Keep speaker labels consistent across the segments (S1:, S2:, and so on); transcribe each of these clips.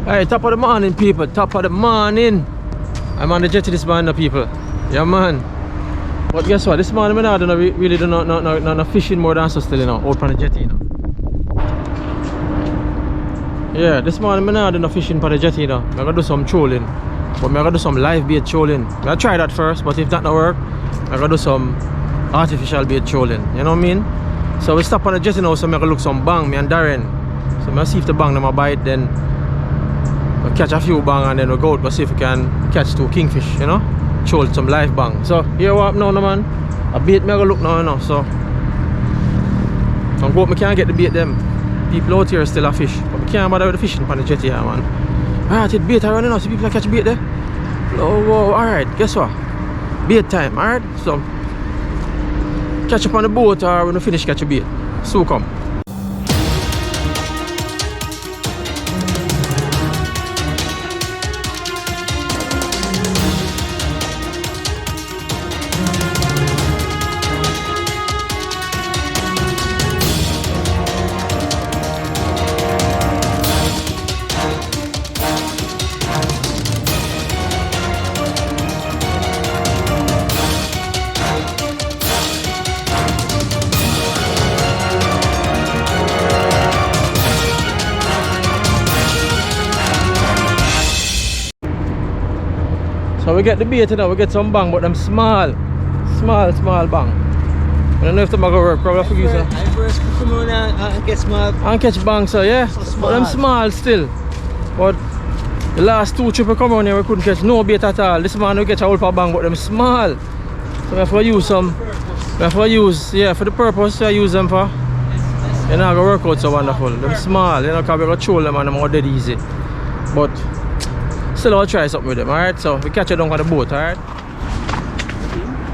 S1: Hey, top of the morning, people. Top of the morning. I'm on the jetty this morning, people. Yeah, man. But guess what? This morning, I don't really do not fishing more than so still, you know, out on the jetty, you know. Yeah, this morning, I don't fishing for the jetty, you know. I'm gonna do some trolling, but I'm gonna do some live bait trolling. I'm gonna try that first, but if that don't work, I'm gonna do some artificial bait trolling. You know what I mean? So we stop on the jetty now, so I'm gonna look some bang, me and Darren. So I'm gonna see if the bang them bite, then we'll catch a few bang and then we'll go out, but see if we can catch 2 kingfish, you know? Troll some live bang. So here what now, no man. A bait me gonna look now, you know. So I'm going, I can't get the bait them. People out here still a fish, but we can't bother with the fishing on the jetty here, man. Alright, it's bait around, you know. See people catch bait there. Oh, whoa, alright, guess what? Bait time, alright? So catch up on the boat or when we finish catch a bait. So come. So we get the bait now, we get some bang, but them small bang. I don't know if them are gonna work, probably for you, sir.
S2: I first come on and get small.
S1: And catch bang, so yeah.
S2: So small.
S1: But them small still. But the last 2 trips we come on here, we couldn't catch no bait at all. This man we get a whole of bang, but them small. So we have to use some. We have to use, yeah, for the purpose I use them for. They're not gonna work out so wonderful. Them small, you know, because we're gonna troll them and them are dead easy. But still I'll try something with them, alright? So we catch it down on the boat, alright?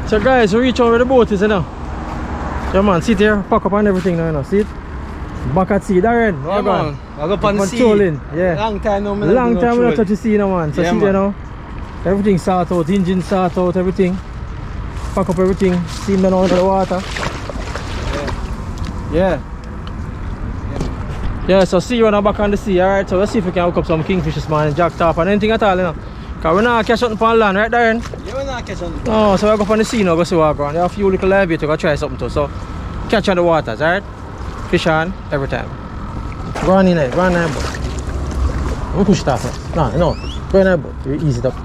S1: So guys, we reach over the boat is, you know. Yeah man, sit here, pack up and everything now, you know, see it? Back at sea, Darren,
S2: Yeah, man. I go on the sea.
S1: Trolling, yeah.
S2: Long time now,
S1: Long time we not touch the sea now, man. So
S2: yeah,
S1: see
S2: man.
S1: there now. Everything sort out, engine sort out, everything. Pack up everything, steam them out of the water. Yeah. Yeah, so see you when I'm back on the sea, alright? So let's see if we can hook up some kingfish this morning, jack top and anything at all, you know. Because we're not catch something on land, right, Darren?
S2: Yeah, we're not catch something.
S1: Oh, so we'll go up on the sea now, go see what we're going. There are a few little live bait to go try something too. So catch on the waters, alright? Fish on every time. Go on in there, go on in there, boat. Don't push it off now. No, go in there, boat. You ease it up.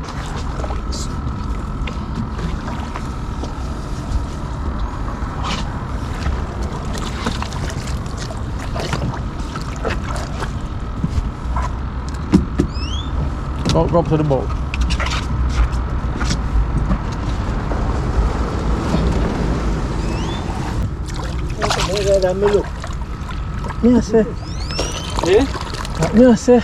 S1: Go up to the boat. Yes, sir.
S2: Yeah?
S1: Yes, sir.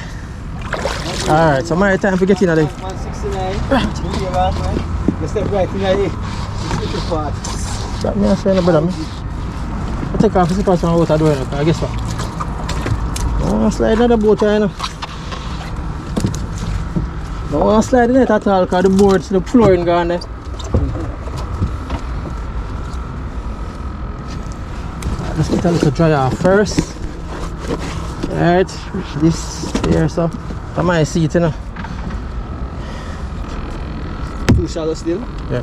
S1: Alright, so my time for getting out of there.
S2: 169. You step right in there.
S1: That me a say no brother me. I take off the slippers from out of the door, you know, I guess what? Oh, slide in the boat here, you know. No one slide in it at all because the boards, the flooring gone there. Let's get a little dry off first. Alright, this here so. From my seat, you know.
S2: Too shallow still?
S1: Yeah.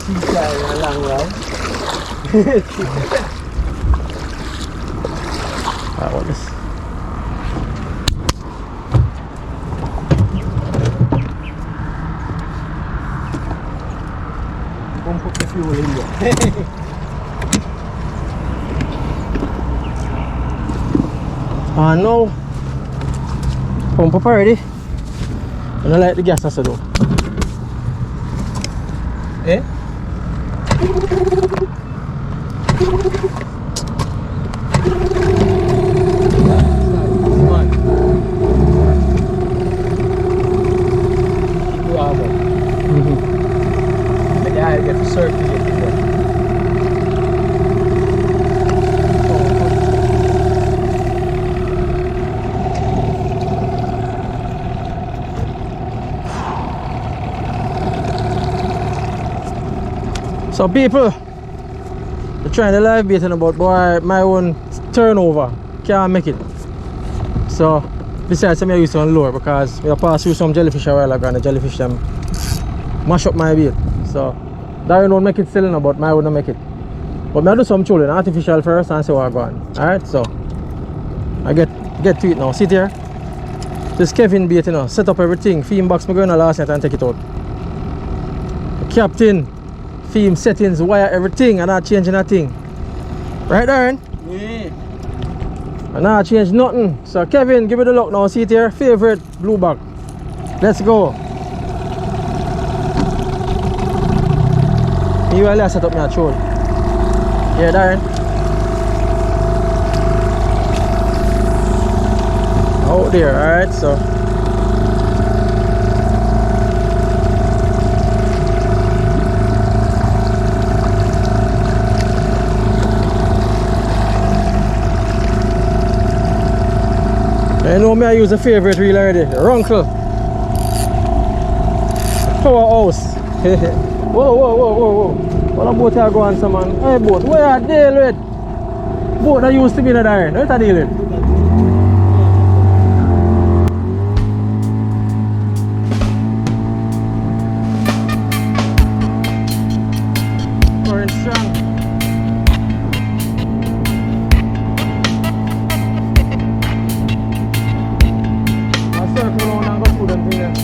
S2: She's carrying a long ride.
S1: Alright, what this?
S2: Don't put the fuel in there.
S1: Ah no. Pump up already. I don't like the gas as I do.
S2: Eh? Yeah, I get to circulate it.
S1: So people, they're trying to live bait, but boy, my own turnover can't make it. So besides, I'm used to on lure because we passed through some jellyfish a while ago and the jellyfish them mash up my bait. So Darren won't make it still, but my won't make it. But I do some children artificial first and see what I go on. Alright, so I get to it now. Sit here. This Kevin bait, set up everything. Theme box, I'm going to last night and take it out. The captain, theme settings, wire everything, and not changing a thing. Right, Darren?
S2: Yeah.
S1: And not change nothing. So Kevin, give it a look now. Sit here. Favorite blue bag. Let's go. You will set up my troll. Yeah, Darren. Out there, alright, so you know me, I use a favorite reel already. Runkle Powerhouse. Whoa. What about you go on some man? Hey boat, where are deal with? Boat that used to be in the Darren. What are deal with? Orange strong. I'll circle around and go through them things there.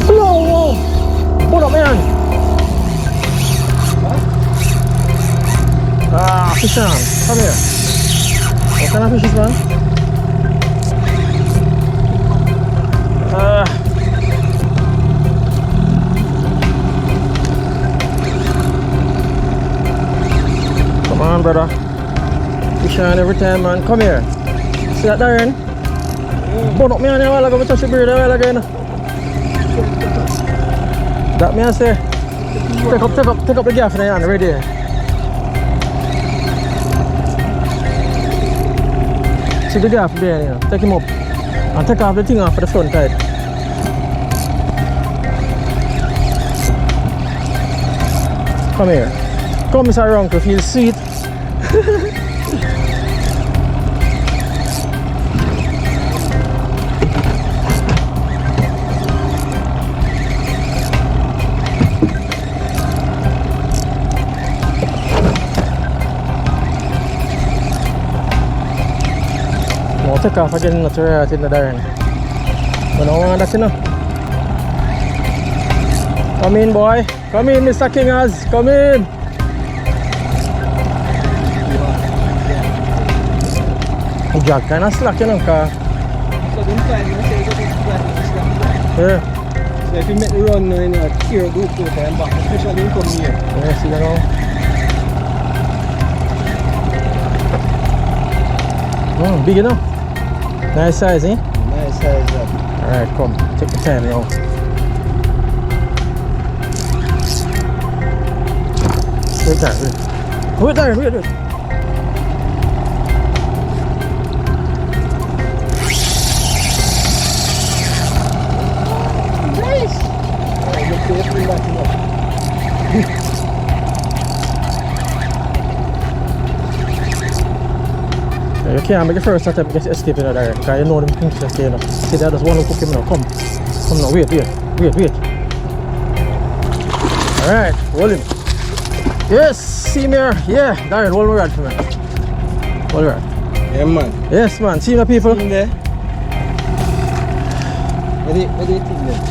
S1: Blow! Hold up, man! Ah, fish on! Come here! What kind of fish is man? Come on, brother! Fish on every time, man! Come here! See that, Darren? Hold up, man! I go touch the bird a while ago. That man say, take up the gaff in the hand, right there. See the gaff there, take him up and take off the thing off of the front side. Come here. Come, Mr. Uncle, feel sweet. Take off again, not to right in the Darren. But no one that's enough. Come in, boy. Come in, Mr. Kingers. Come in. Jack kind of slack, car. Yeah.
S2: So if you make the run in a clear good to and back, especially in come here.
S1: Yeah, see that now. Big enough. Nice size, eh?
S2: Nice size,
S1: Alright, come. Take the time now. Wait there, wait. Wait.
S2: Nice!
S1: You can't make the first attempt to escape in there because you know them Kingfish stay enough. See there, there's one who cook him now. Come now, wait. Alright, hold him. Yes, see me here. Yeah, Darren, hold my rod for me. Hold your rod.
S2: Yeah, man.
S1: Yes, man. See my people.
S2: In there. Where do you think there?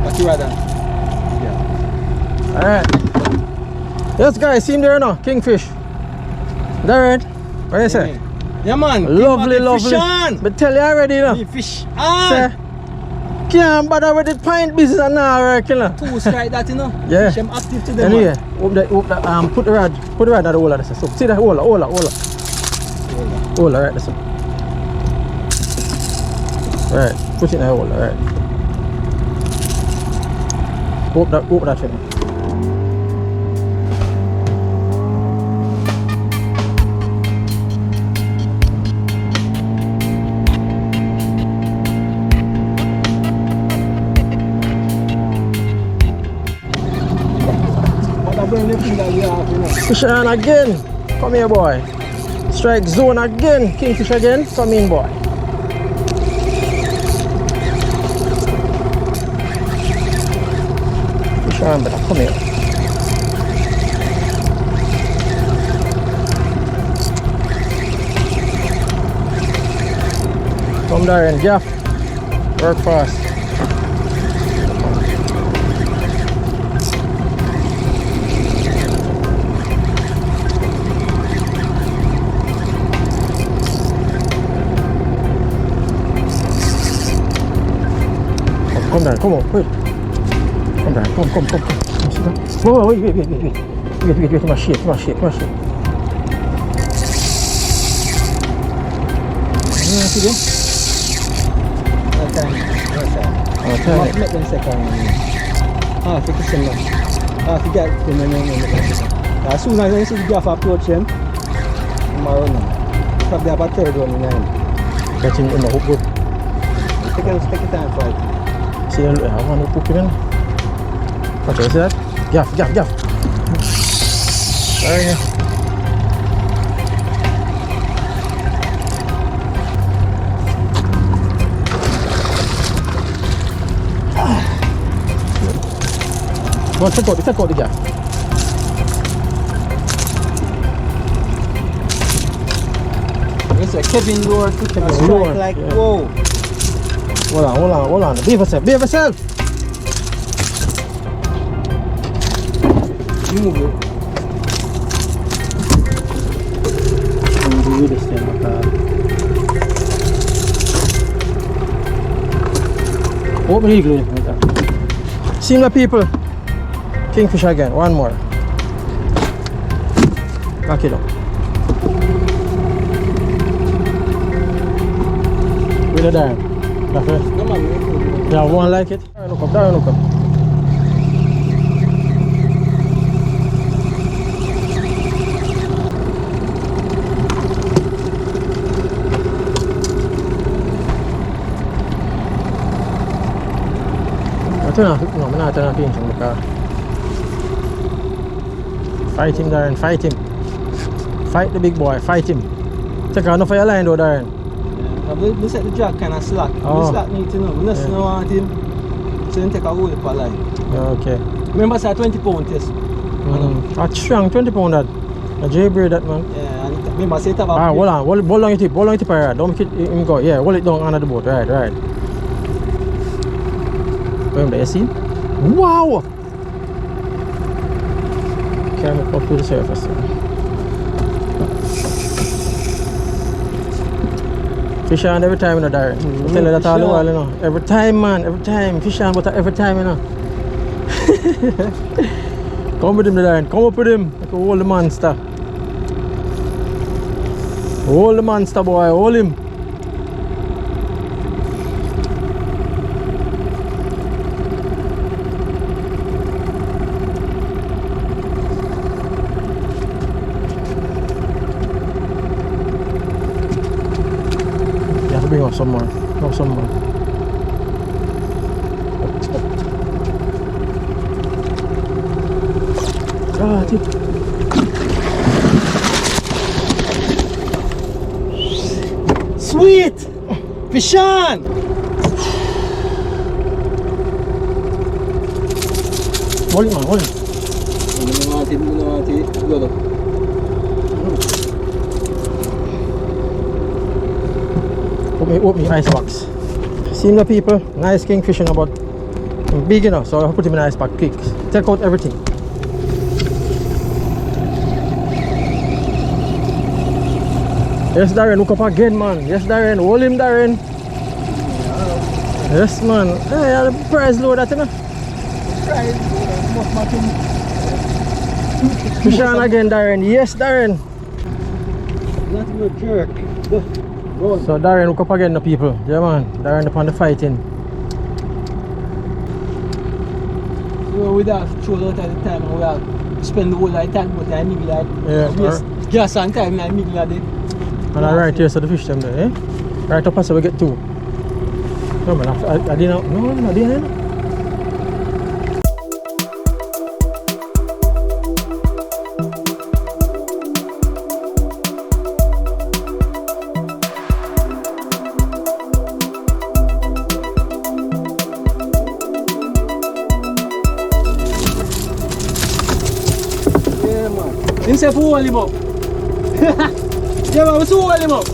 S2: What you rather? Yeah.
S1: Alright. Yes, guys, see him there now. Kingfish. Darren, what do you say?
S2: Yeah, man.
S1: Lovely.
S2: Fish on.
S1: But tell you already,
S2: Fish on.
S1: Can't bother with the pint business and now, right, killer.
S2: Two strike that,
S1: Yeah.
S2: Fish them active to them.
S1: Anyway, hope that, put the rod at the hole of this. So, see that hole. Hole, right, this one. Right, put it in the hole, alright. Open that thing. Fish on again. Come here, boy. Strike zone again. Kingfish again. Come in, boy. Fish on, better come here. Come there and Jeff. Work fast. Come down, come on, quick. Come down, come. Whoa, wait, my shit. Yeah, see this? Okay. Make them second. Take a single. Forget them. As soon as I see the gaff approach him, I'm around now. Probably have a third one in line. Get him in the hook good. Take your time for it. See that? I want to put him in. Watch out, see that? Gaff. There you go. Go on, check out the gaff. It's a Kevin Lord to Kevin Lord. Like, yeah. Whoa. Hold on. Behave yourself. Move it. Do this thing like that. Open the glue like that. See my people. Kingfish again. One more. Back it up. With a dime. That's it. Yeah, one like it. Look up. I'm not turning things in the car. Fight him, Darren, fight him. Fight the big boy, fight him. Take enough of your line though, Darren. This set the jack kind of slack. The slack need to know. We don't want him. So then take a whole per line. Okay. Remember say 20 pound test. That's strong, 20 pound that. A jailbreak that man. Yeah, and remember say it have a hold on your tip, right. Don't make him go. Yeah, hold it down under the boat. Right. Remember, you see? Wow! Camera up to the surface. Fish on every time, you know, Darren. I tell you that all the while, you know. Every time, man. Every time. Fish on, but every time, you know. Come with him, Darren. Come up with him. Like a hold the monster. Hold the monster, boy. Hold him. Bring up some more. Tip. Sweet! Fish on! Hold it. Open the ice box. See the people, nice kingfish, but big enough, so I'll put him in the ice box quick. Take out everything. Yes, Darren, look up again, man. Yes, Darren, hold him, Darren. Yes, man. Hey, the prize load that, you know. Fish on again, Darren. Yes, Darren.
S2: Not your jerk. Roll.
S1: So Darren hook up again the people. Yeah man, Darren upon the fighting.
S2: So we have choose out at the time and we have spend the whole of the time but I middle like
S1: Yeah,
S2: gas and time in the middle of it.
S1: and I right here so the fish them there, eh? Right up so we get two. No man, I didn't know. No, I didn't know.
S2: Yeah man. Him say for hold him up. Yeah man, we so hold him up.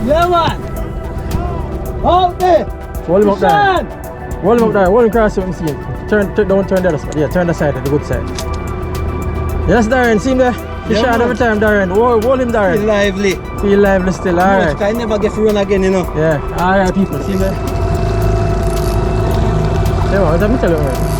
S2: Yeah man. Out there.
S1: Hold him up there.
S2: Sean.
S1: Hold him up there. Hold him across so we can see him. Don't turn the other side. Yeah, turn the side, the good side. Yes, Darren, see him there? Fish
S2: Yeah,
S1: on
S2: man.
S1: every time, Darren. Hold him,
S2: Feel
S1: Darren.
S2: lively.
S1: Feel lively still, alright.
S2: I never get to run again, you know.
S1: Yeah, alright people, see him there? Yeah, what let me tell you alright.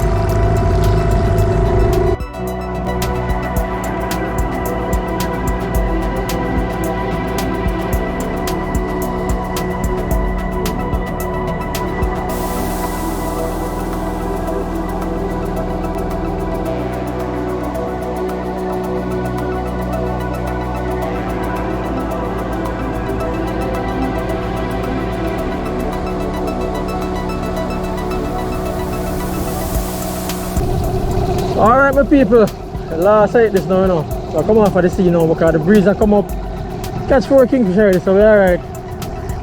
S1: Alright my people, last sight this now, you know. So I come off of the sea now because the breeze has come up. Catch 4 kingfish already, so we're alright.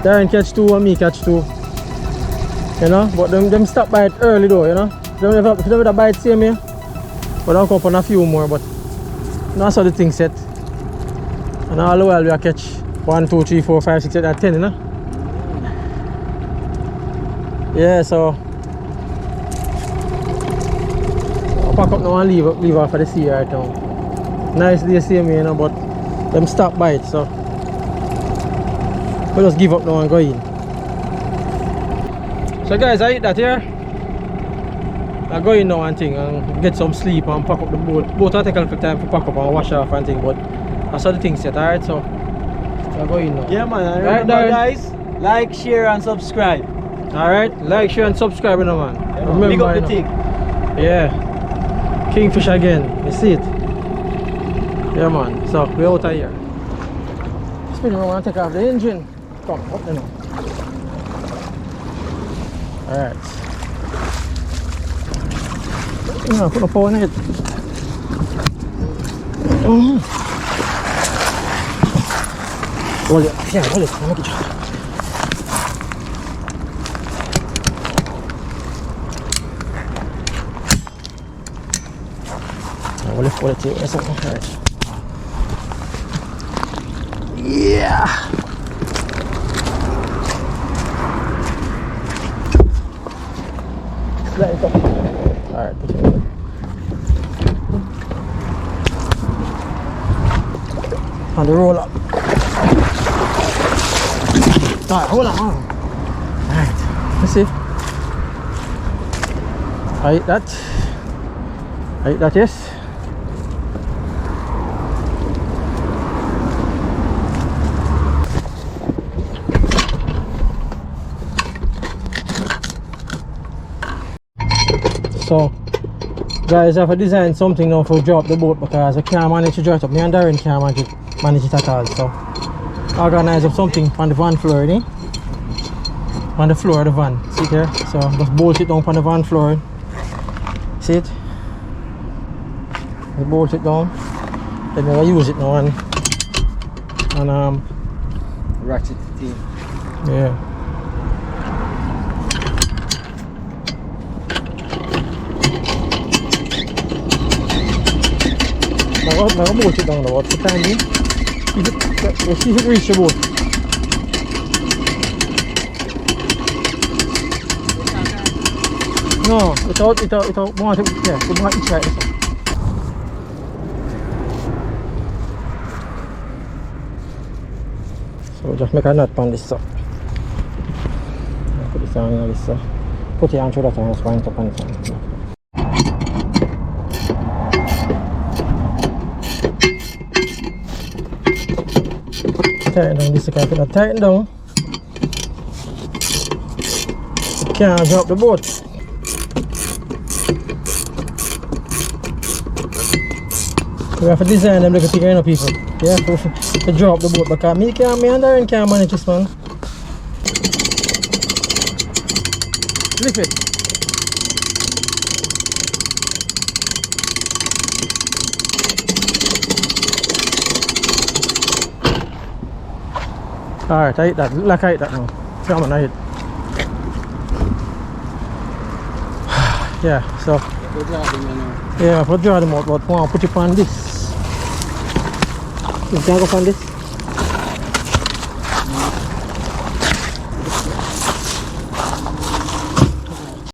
S1: Darren catch 2 and me catch 2. You know, but them stop by it early though, you know. They never bite same here. But I'll come up on a few more, but that's how the thing set. And all the while we catch 1, 2, 3, 4, 5, 6, 7, 8, 10, you know. Yeah, so pack up now and leave off of the sea right now. Nice day same you know, but them stop by it, so we just give up now and go in. So guys, I eat that here. I go in now and thing and get some sleep and pack up the boat. Boat will take a little time to pack up and wash off and thing, but that's how the thing set, alright, so I go in now.
S2: Yeah man, and
S1: Right,
S2: remember
S1: Darren?
S2: guys, like, share and subscribe.
S1: Alright, like, share and subscribe, you know, man.
S2: Yeah, man.
S1: Remember,
S2: Big up
S1: you
S2: the
S1: know.
S2: thing.
S1: Yeah, Kingfish again, you see it? Yeah man, so we're out of here. Spin around and take off the engine. Come, up there now. Alright. Yeah, put a power in it. Hold it, yeah, hold it, I'll make it short. We'll lift it or something. Alright. Yeah. Let it go. Alright, put it in. On the roll up. Alright, hold on. Alright, let's see. I eat that. Yes. So guys, I have to design something now for drop the boat because I can't manage to drop it up. Me and Darren can't manage it at all. So organize up something on the van floor, eh? On the floor of the van. See it here? So just bolt it down on the van floor. See it? Just bolt it down. Then we'll use it now and
S2: Ratchet the thing.
S1: yeah. Now bolt it down now. What's the time being? Let's see if it reach the boat. No, without want it, yeah, we want it right this one. So just make a knot on this up. this and you know, this. Put your hand through that and just wind it up on it. Tighten down this, because if you don't tighten down, you can't drop the boat. We have to design them like a figure, you know, people. Yeah, to drop the boat, because me and Darren can't manage this, man. Lift it. Alright, I hit that. Like I hit that now. Come on, I hit. Yeah, so. Yeah, I put draw them out, but I want to put it on this. You can go on this.